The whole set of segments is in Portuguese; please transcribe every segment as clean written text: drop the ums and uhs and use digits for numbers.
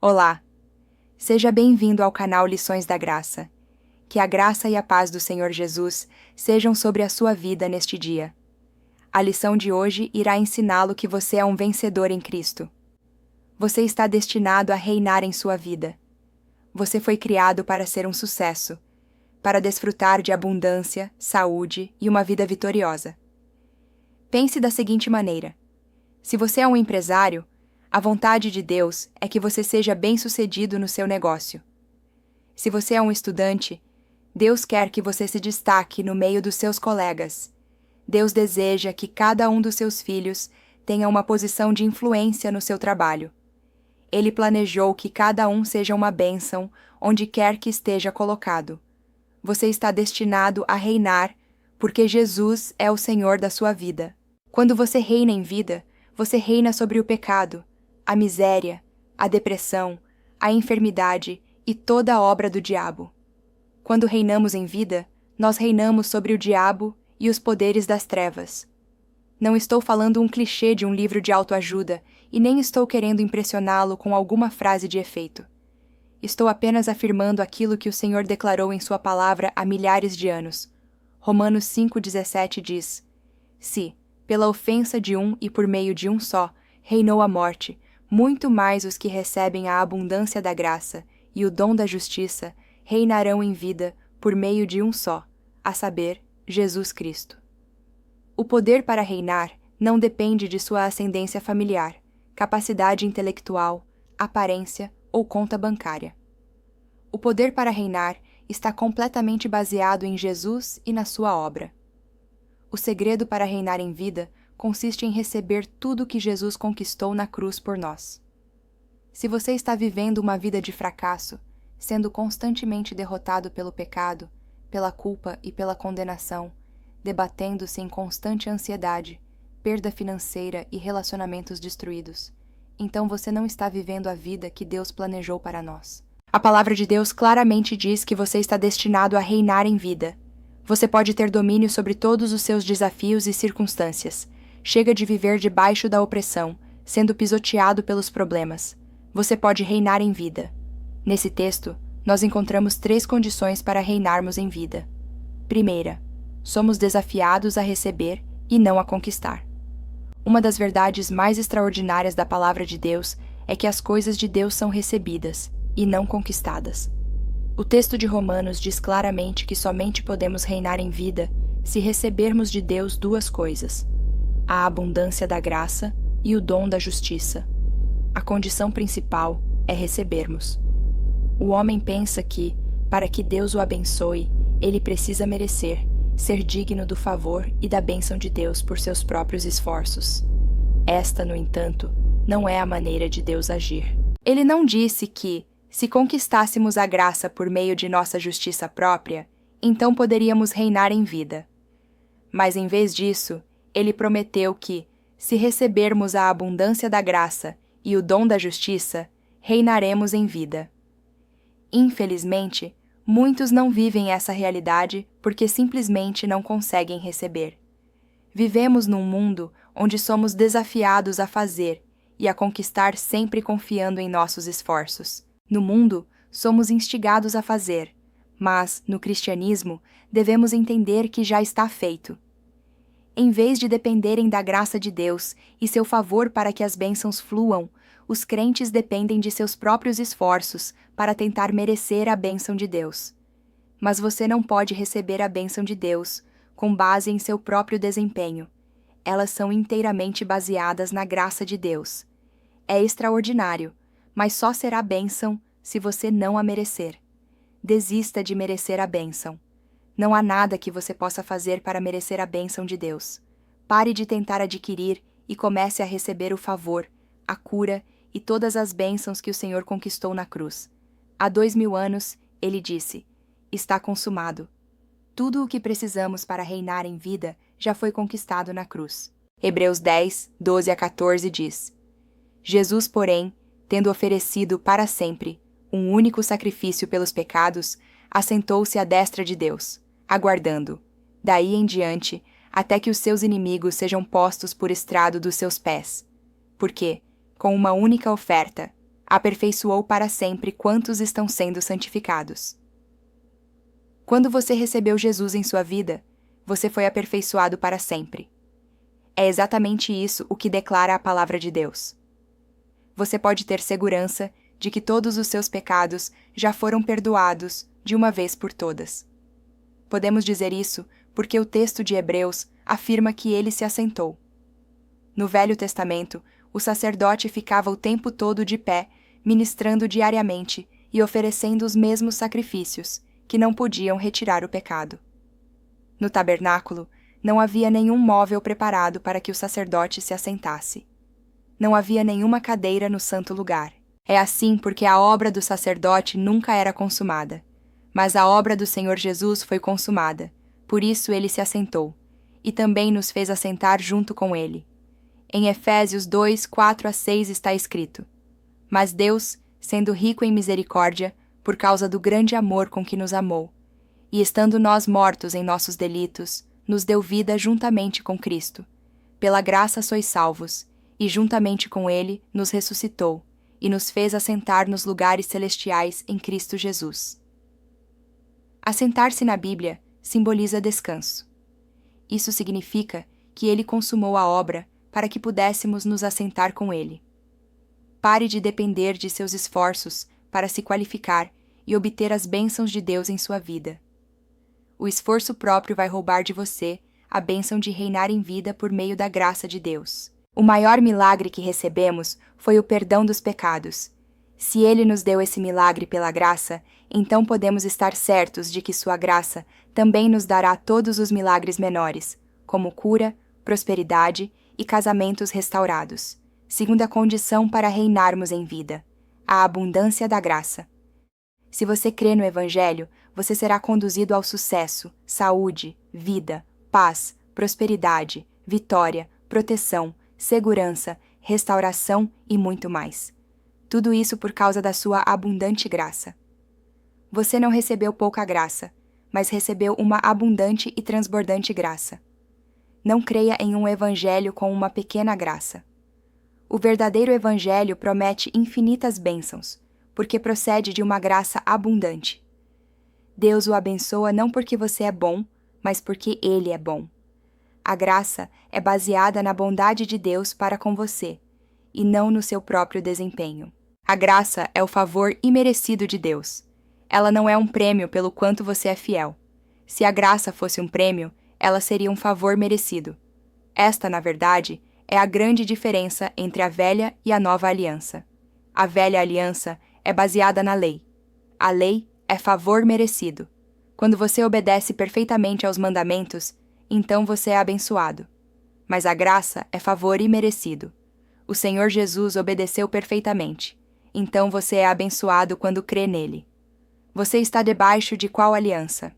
Olá! Seja bem-vindo ao canal Lições da Graça. Que a graça e a paz do Senhor Jesus sejam sobre a sua vida neste dia. A lição de hoje irá ensiná-lo que você é um vencedor em Cristo. Você está destinado a reinar em sua vida. Você foi criado para ser um sucesso, para desfrutar de abundância, saúde e uma vida vitoriosa. Pense da seguinte maneira: se você é um empresário, a vontade de Deus é que você seja bem-sucedido no seu negócio. Se você é um estudante, Deus quer que você se destaque no meio dos seus colegas. Deus deseja que cada um dos seus filhos tenha uma posição de influência no seu trabalho. Ele planejou que cada um seja uma bênção onde quer que esteja colocado. Você está destinado a reinar, porque Jesus é o Senhor da sua vida. Quando você reina em vida, você reina sobre o pecado, a miséria, a depressão, a enfermidade e toda a obra do diabo. Quando reinamos em vida, nós reinamos sobre o diabo e os poderes das trevas. Não estou falando um clichê de um livro de autoajuda e nem estou querendo impressioná-lo com alguma frase de efeito. Estou apenas afirmando aquilo que o Senhor declarou em sua palavra há milhares de anos. Romanos 5,17 diz: Se, pela ofensa de um e por meio de um só, reinou a morte, muito mais os que recebem a abundância da graça e o dom da justiça reinarão em vida por meio de um só, a saber, Jesus Cristo. O poder para reinar não depende de sua ascendência familiar, capacidade intelectual, aparência ou conta bancária. O poder para reinar está completamente baseado em Jesus e na sua obra. O segredo para reinar em vida consiste em receber tudo que Jesus conquistou na cruz por nós. Se você está vivendo uma vida de fracasso, sendo constantemente derrotado pelo pecado, pela culpa e pela condenação, debatendo-se em constante ansiedade, perda financeira e relacionamentos destruídos, então você não está vivendo a vida que Deus planejou para nós. A palavra de Deus claramente diz que você está destinado a reinar em vida. Você pode ter domínio sobre todos os seus desafios e circunstâncias. Chega de viver debaixo da opressão, sendo pisoteado pelos problemas. Você pode reinar em vida. Nesse texto, nós encontramos 3 condições para reinarmos em vida. Primeira, somos desafiados a receber e não a conquistar. Uma das verdades mais extraordinárias da palavra de Deus é que as coisas de Deus são recebidas e não conquistadas. O texto de Romanos diz claramente que somente podemos reinar em vida se recebermos de Deus 2 coisas: a abundância da graça e o dom da justiça. A condição principal é recebermos. O homem pensa que, para que Deus o abençoe, ele precisa merecer, ser digno do favor e da bênção de Deus por seus próprios esforços. Esta, no entanto, não é a maneira de Deus agir. Ele não disse que, se conquistássemos a graça por meio de nossa justiça própria, então poderíamos reinar em vida. Mas, em vez disso, ele prometeu que, se recebermos a abundância da graça e o dom da justiça, reinaremos em vida. Infelizmente, muitos não vivem essa realidade porque simplesmente não conseguem receber. Vivemos num mundo onde somos desafiados a fazer e a conquistar sempre confiando em nossos esforços. No mundo, somos instigados a fazer, mas, no cristianismo, devemos entender que já está feito. Em vez de dependerem da graça de Deus e seu favor para que as bênçãos fluam, os crentes dependem de seus próprios esforços para tentar merecer a bênção de Deus. Mas você não pode receber a bênção de Deus com base em seu próprio desempenho. Elas são inteiramente baseadas na graça de Deus. É extraordinário, mas só será bênção se você não a merecer. Desista de merecer a bênção. Não há nada que você possa fazer para merecer a bênção de Deus. Pare de tentar adquirir e comece a receber o favor, a cura e todas as bênçãos que o Senhor conquistou na cruz. Há 2000 anos, ele disse: está consumado. Tudo o que precisamos para reinar em vida já foi conquistado na cruz. Hebreus 10, 12 a 14 diz: Jesus, porém, tendo oferecido para sempre um único sacrifício pelos pecados, assentou-se à destra de Deus, aguardando, daí em diante, até que os seus inimigos sejam postos por estrado dos seus pés. Porque, com uma única oferta, aperfeiçoou para sempre quantos estão sendo santificados. Quando você recebeu Jesus em sua vida, você foi aperfeiçoado para sempre. É exatamente isso o que declara a palavra de Deus. Você pode ter segurança de que todos os seus pecados já foram perdoados de uma vez por todas. Podemos dizer isso porque o texto de Hebreus afirma que ele se assentou. No Velho Testamento, o sacerdote ficava o tempo todo de pé, ministrando diariamente e oferecendo os mesmos sacrifícios, que não podiam retirar o pecado. No tabernáculo, não havia nenhum móvel preparado para que o sacerdote se assentasse. Não havia nenhuma cadeira no santo lugar. É assim porque a obra do sacerdote nunca era consumada. Mas a obra do Senhor Jesus foi consumada, por isso ele se assentou, e também nos fez assentar junto com ele. Em Efésios 2, 4-6 está escrito: Mas Deus, sendo rico em misericórdia, por causa do grande amor com que nos amou, e estando nós mortos em nossos delitos, nos deu vida juntamente com Cristo. Pela graça sois salvos, e juntamente com ele nos ressuscitou, e nos fez assentar nos lugares celestiais em Cristo Jesus. Assentar-se na Bíblia simboliza descanso. Isso significa que ele consumou a obra para que pudéssemos nos assentar com ele. Pare de depender de seus esforços para se qualificar e obter as bênçãos de Deus em sua vida. O esforço próprio vai roubar de você a bênção de reinar em vida por meio da graça de Deus. O maior milagre que recebemos foi o perdão dos pecados. Se ele nos deu esse milagre pela graça, então podemos estar certos de que sua graça também nos dará todos os milagres menores, como cura, prosperidade e casamentos restaurados. Segunda condição para reinarmos em vida: a abundância da graça. Se você crê no Evangelho, você será conduzido ao sucesso, saúde, vida, paz, prosperidade, vitória, proteção, segurança, restauração e muito mais. Tudo isso por causa da sua abundante graça. Você não recebeu pouca graça, mas recebeu uma abundante e transbordante graça. Não creia em um evangelho com uma pequena graça. O verdadeiro evangelho promete infinitas bênçãos, porque procede de uma graça abundante. Deus o abençoa não porque você é bom, mas porque Ele é bom. A graça é baseada na bondade de Deus para com você, e não no seu próprio desempenho. A graça é o favor imerecido de Deus. Ela não é um prêmio pelo quanto você é fiel. Se a graça fosse um prêmio, ela seria um favor merecido. Esta, na verdade, é a grande diferença entre a velha e a nova aliança. A velha aliança é baseada na lei. A lei é favor merecido. Quando você obedece perfeitamente aos mandamentos, então você é abençoado. Mas a graça é favor imerecido. O Senhor Jesus obedeceu perfeitamente. Então você é abençoado quando crê nele. Você está debaixo de qual aliança?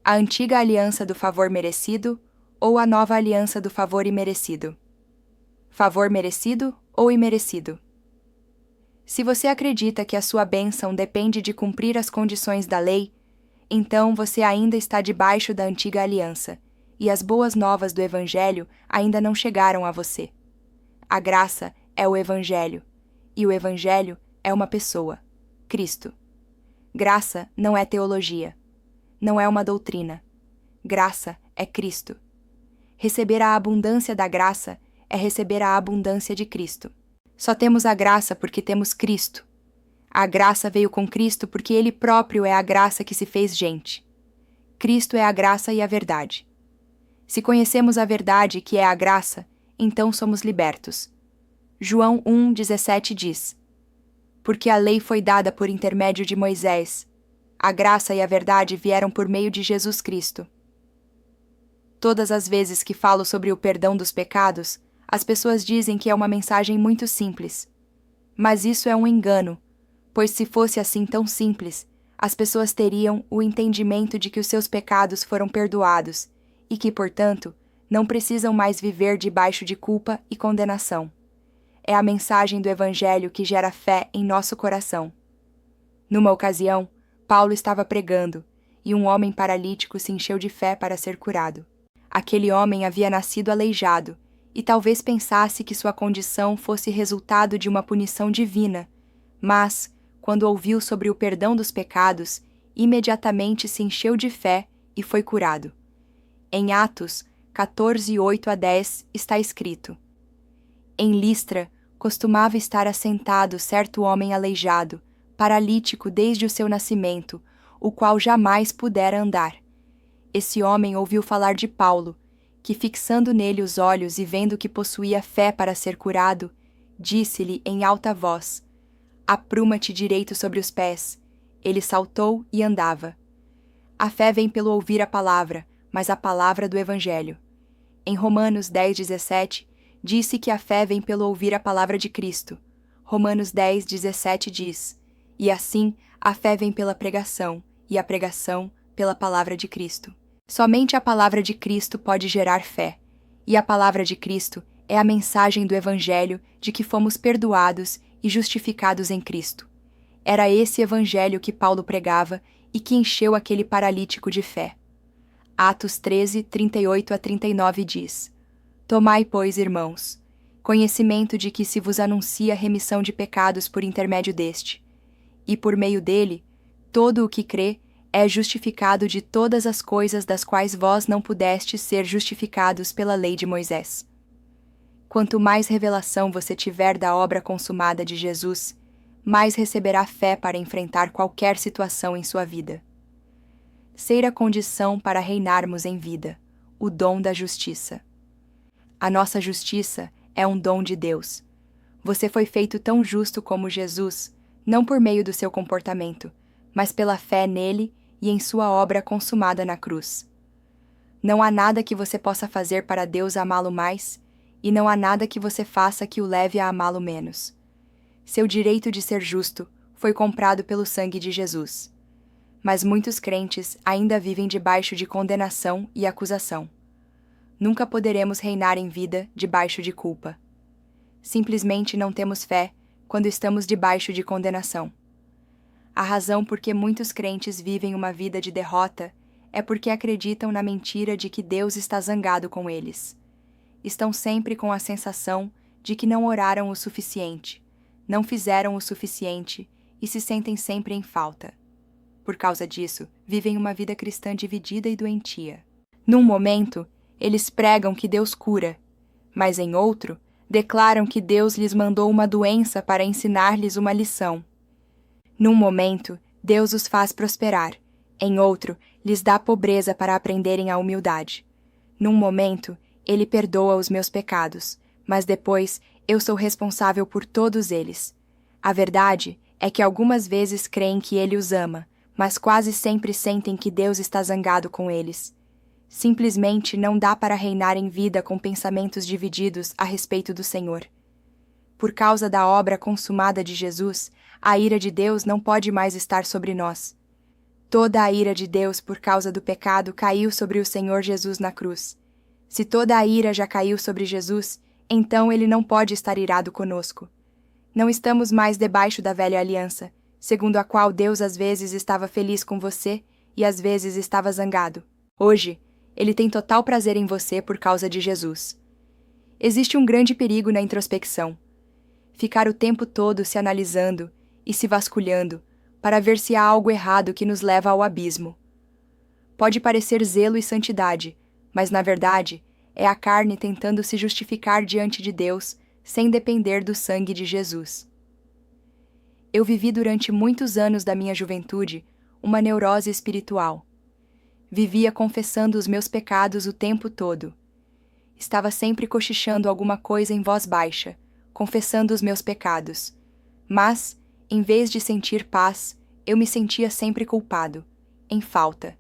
A antiga aliança do favor merecido ou a nova aliança do favor imerecido? Favor merecido ou imerecido? Se você acredita que a sua bênção depende de cumprir as condições da lei, então você ainda está debaixo da antiga aliança, e as boas novas do Evangelho ainda não chegaram a você. A graça é o Evangelho, e o Evangelho é uma pessoa, Cristo. Graça não é teologia, não é uma doutrina. Graça é Cristo. Receber a abundância da graça é receber a abundância de Cristo. Só temos a graça porque temos Cristo. A graça veio com Cristo porque Ele próprio é a graça que se fez gente. Cristo é a graça e a verdade. Se conhecemos a verdade, que é a graça, então somos libertos. João 1,17 diz: Porque a lei foi dada por intermédio de Moisés. A graça e a verdade vieram por meio de Jesus Cristo. Todas as vezes que falo sobre o perdão dos pecados, as pessoas dizem que é uma mensagem muito simples. Mas isso é um engano, pois se fosse assim tão simples, as pessoas teriam o entendimento de que os seus pecados foram perdoados e que, portanto, não precisam mais viver debaixo de culpa e condenação. É a mensagem do Evangelho que gera fé em nosso coração. Numa ocasião, Paulo estava pregando, e um homem paralítico se encheu de fé para ser curado. Aquele homem havia nascido aleijado, e talvez pensasse que sua condição fosse resultado de uma punição divina, Mas, quando ouviu sobre o perdão dos pecados, imediatamente se encheu de fé e foi curado. Em Atos 14, 8-10 está escrito: Em Listra costumava estar assentado certo homem aleijado, paralítico desde o seu nascimento, o qual jamais pudera andar. Esse homem ouviu falar de Paulo, que fixando nele os olhos e vendo que possuía fé para ser curado, disse-lhe em alta voz: Apruma-te direito sobre os pés. Ele saltou e andava. A fé vem pelo ouvir a palavra, mas a palavra do Evangelho. Em Romanos 10:17, disse que a fé vem pelo ouvir a palavra de Cristo. Romanos 10:17 diz: E assim, a fé vem pela pregação, e a pregação pela palavra de Cristo. Somente a palavra de Cristo pode gerar fé, e a palavra de Cristo é a mensagem do Evangelho de que fomos perdoados e justificados em Cristo. Era esse Evangelho que Paulo pregava e que encheu aquele paralítico de fé. Atos 13, 38-39 diz: Tomai, pois, irmãos, conhecimento de que se vos anuncia remissão de pecados por intermédio deste, e por meio dele, todo o que crê é justificado de todas as coisas das quais vós não pudestes ser justificados pela lei de Moisés. Quanto mais revelação você tiver da obra consumada de Jesus, mais receberá fé para enfrentar qualquer situação em sua vida. Ser a condição para reinarmos em vida, o dom da justiça. A nossa justiça é um dom de Deus. Você foi feito tão justo como Jesus, não por meio do seu comportamento, mas pela fé nele e em sua obra consumada na cruz. Não há nada que você possa fazer para Deus amá-lo mais, e não há nada que você faça que o leve a amá-lo menos. Seu direito de ser justo foi comprado pelo sangue de Jesus. Mas muitos crentes ainda vivem debaixo de condenação e acusação. Nunca poderemos reinar em vida debaixo de culpa. Simplesmente não temos fé quando estamos debaixo de condenação. A razão por que muitos crentes vivem uma vida de derrota é porque acreditam na mentira de que Deus está zangado com eles. Estão sempre com a sensação de que não oraram o suficiente, não fizeram o suficiente e se sentem sempre em falta. Por causa disso, vivem uma vida cristã dividida e doentia. Num momento, eles pregam que Deus cura, mas em outro, declaram que Deus lhes mandou uma doença para ensinar-lhes uma lição. Num momento, Deus os faz prosperar, em outro, lhes dá pobreza para aprenderem a humildade. Num momento, Ele perdoa os meus pecados, mas depois eu sou responsável por todos eles. A verdade é que algumas vezes creem que Ele os ama, mas quase sempre sentem que Deus está zangado com eles. Simplesmente não dá para reinar em vida com pensamentos divididos a respeito do Senhor. Por causa da obra consumada de Jesus, a ira de Deus não pode mais estar sobre nós. Toda a ira de Deus por causa do pecado caiu sobre o Senhor Jesus na cruz. Se toda a ira já caiu sobre Jesus, então Ele não pode estar irado conosco. Não estamos mais debaixo da velha aliança, segundo a qual Deus às vezes estava feliz com você e às vezes estava zangado. Hoje, Ele tem total prazer em você por causa de Jesus. Existe um grande perigo na introspecção. Ficar o tempo todo se analisando e se vasculhando para ver se há algo errado que nos leva ao abismo. Pode parecer zelo e santidade, mas na verdade é a carne tentando se justificar diante de Deus sem depender do sangue de Jesus. Eu vivi durante muitos anos da minha juventude uma neurose espiritual. Vivia confessando os meus pecados o tempo todo. Estava sempre cochichando alguma coisa em voz baixa, confessando os meus pecados. Mas, em vez de sentir paz, eu me sentia sempre culpado, em falta.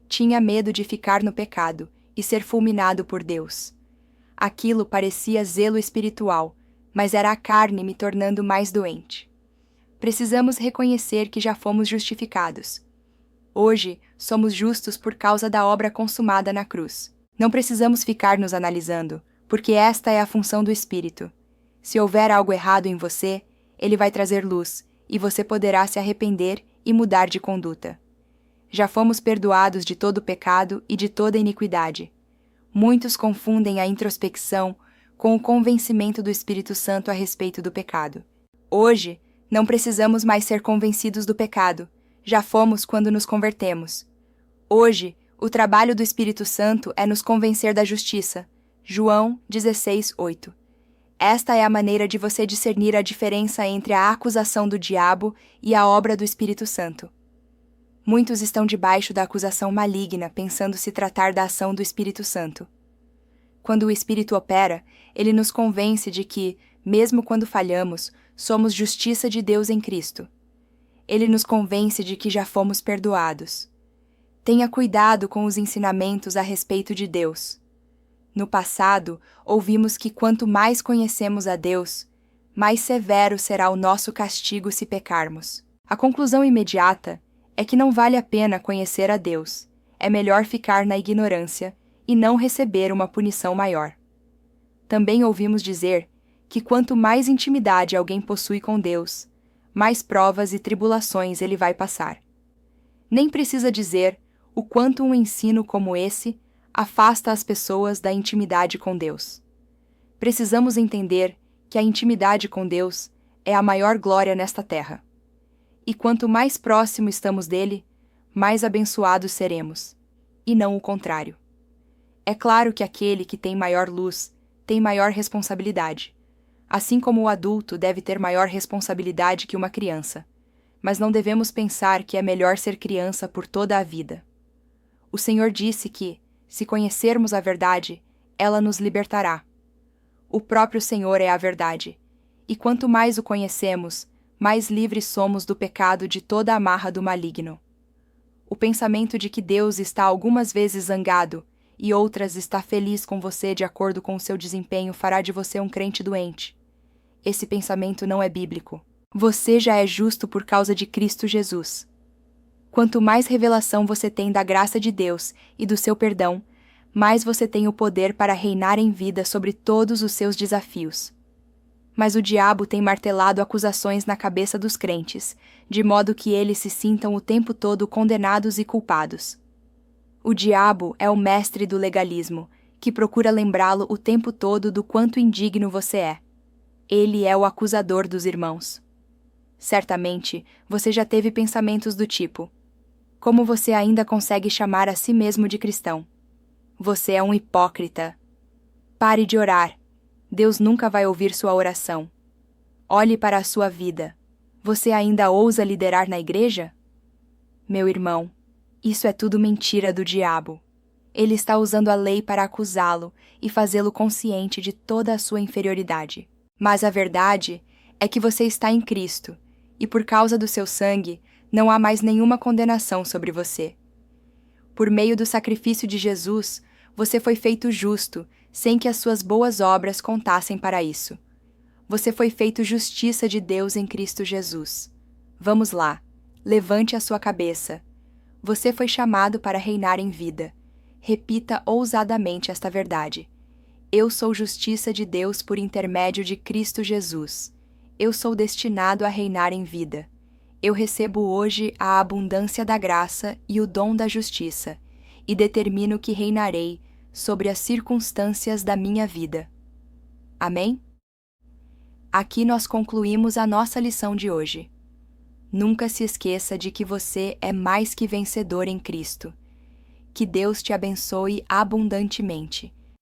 Tinha medo de ficar no pecado e ser fulminado por Deus. Aquilo parecia zelo espiritual, mas era a carne me tornando mais doente. Precisamos reconhecer que já fomos justificados. Hoje, somos justos por causa da obra consumada na cruz. Não precisamos ficar nos analisando, porque esta é a função do Espírito. Se houver algo errado em você, ele vai trazer luz, e você poderá se arrepender e mudar de conduta. Já fomos perdoados de todo pecado e de toda iniquidade. Muitos confundem a introspecção com o convencimento do Espírito Santo a respeito do pecado. Hoje, Não precisamos mais ser convencidos do pecado, já fomos quando nos convertemos. Hoje, o trabalho do Espírito Santo é nos convencer da justiça. João 16:8. Esta é a maneira de você discernir a diferença entre a acusação do diabo e a obra do Espírito Santo. Muitos estão debaixo da acusação maligna, pensando se tratar da ação do Espírito Santo. Quando o Espírito opera, ele nos convence de que, mesmo quando falhamos, somos justiça de Deus em Cristo. Ele nos convence de que já fomos perdoados. Tenha cuidado com os ensinamentos a respeito de Deus. No passado, ouvimos que quanto mais conhecemos a Deus, mais severo será o nosso castigo se pecarmos. A conclusão imediata é que não vale a pena conhecer a Deus. É melhor ficar na ignorância e não receber uma punição maior. Também ouvimos dizer que quanto mais intimidade alguém possui com Deus, mais provas e tribulações ele vai passar. Nem precisa dizer o quanto um ensino como esse afasta as pessoas da intimidade com Deus. Precisamos entender que a intimidade com Deus é a maior glória nesta terra. E quanto mais próximo estamos dele, mais abençoados seremos, e não o contrário. É claro que aquele que tem maior luz tem maior responsabilidade, assim como o adulto deve ter maior responsabilidade que uma criança, mas não devemos pensar que é melhor ser criança por toda a vida. O Senhor disse que, se conhecermos a verdade, ela nos libertará. O próprio Senhor é a verdade, e quanto mais o conhecemos, mais livres somos do pecado de toda a amarra do maligno. O pensamento de que Deus está algumas vezes zangado e outras está feliz com você de acordo com o seu desempenho fará de você um crente doente. Esse pensamento não é bíblico. Você já é justo por causa de Cristo Jesus. Quanto mais revelação você tem da graça de Deus e do seu perdão, mais você tem o poder para reinar em vida sobre todos os seus desafios. Mas o diabo tem martelado acusações na cabeça dos crentes, de modo que eles se sintam o tempo todo condenados e culpados. O diabo é o mestre do legalismo, que procura lembrá-lo o tempo todo do quanto indigno você é. Ele é o acusador dos irmãos. Certamente, você já teve pensamentos do tipo: como você ainda consegue chamar a si mesmo de cristão? Você é um hipócrita. Pare de orar. Deus nunca vai ouvir sua oração. Olhe para a sua vida. Você ainda ousa liderar na igreja? Meu irmão, isso é tudo mentira do diabo. Ele está usando a lei para acusá-lo e fazê-lo consciente de toda a sua inferioridade. Mas a verdade é que você está em Cristo, e por causa do seu sangue, não há mais nenhuma condenação sobre você. Por meio do sacrifício de Jesus, você foi feito justo, sem que as suas boas obras contassem para isso. Você foi feito justiça de Deus em Cristo Jesus. Vamos lá, levante a sua cabeça. Você foi chamado para reinar em vida. Repita ousadamente esta verdade. Eu sou justiça de Deus por intermédio de Cristo Jesus. Eu sou destinado a reinar em vida. Eu recebo hoje a abundância da graça e o dom da justiça, e determino que reinarei sobre as circunstâncias da minha vida. Amém? Aqui nós concluímos a nossa lição de hoje. Nunca se esqueça de que você é mais que vencedor em Cristo. Que Deus te abençoe abundantemente.